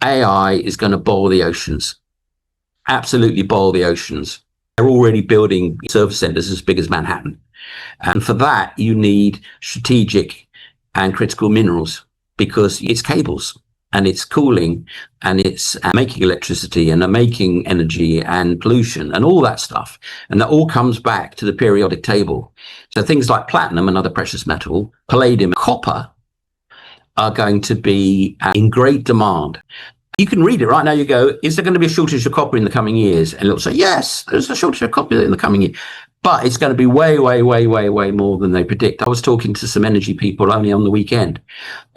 AI is going to boil the oceans, absolutely boil the oceans. They're already building service centers as big as Manhattan. And for that, you need strategic and critical minerals, because it's cables and it's cooling and it's making electricity and making energy and pollution and all that stuff. And that all comes back to the periodic table. So things like platinum, another precious metal, palladium, copper are going to be in great demand. You can read it right now. You go, is there going to be a shortage of copper in the coming years? And it'll say, yes, there's a shortage of copper in the coming year. But it's going to be way, way, way, way, way more than they predict. I was talking to some energy people only on the weekend.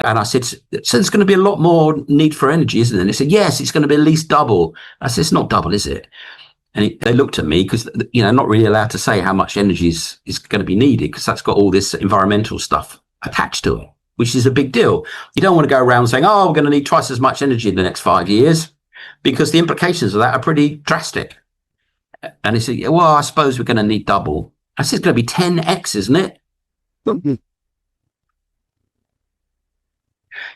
And I said, so there's going to be a lot more need for energy, isn't there? And they said, yes, it's going to be at least double. I said, it's not double, is it? And they looked at me because, not really allowed to say how much energy is going to be needed, because that's got all this environmental stuff attached to it, which is a big deal. You don't want to go around saying, oh, we're going to need twice as much energy in the next 5 years, because the implications of that are pretty drastic. And he said, well, I suppose we're going to need double. I said, it's going to be 10x, isn't it? Mm-hmm.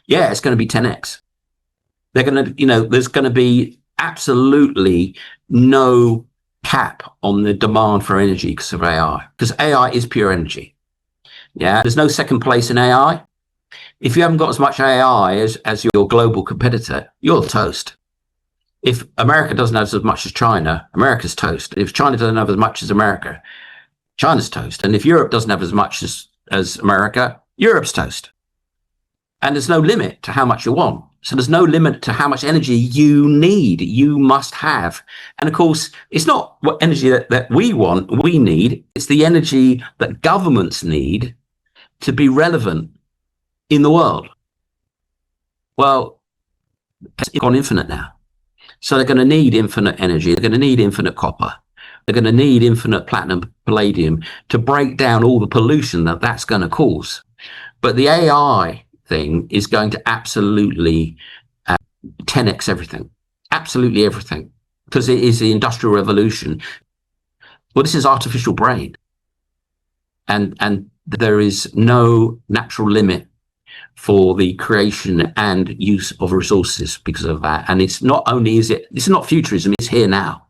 Yeah, it's going to be 10x. They're going to, there's going to be absolutely no cap on the demand for energy because of AI, because AI is pure energy. Yeah, there's no second place in AI. If you haven't got as much AI as your global competitor, you're toast. If America doesn't have as much as China, America's toast. If China doesn't have as much as America, China's toast. And if Europe doesn't have as much as America, Europe's toast. And there's no limit to how much you want. So there's no limit to how much energy you need, you must have. And of course, it's not what energy that we want, we need. It's the energy that governments need to be relevant in the world. Well, it's gone infinite now. So they're going to need infinite energy. They're going to need infinite copper. They're going to need infinite platinum, palladium to break down all the pollution that's going to cause. But the AI thing is going to absolutely 10x everything, absolutely everything, because it is the industrial revolution. Well, this is artificial brain, and there is no natural limit for the creation and use of resources because of that. And it's not only it's not futurism, it's here now.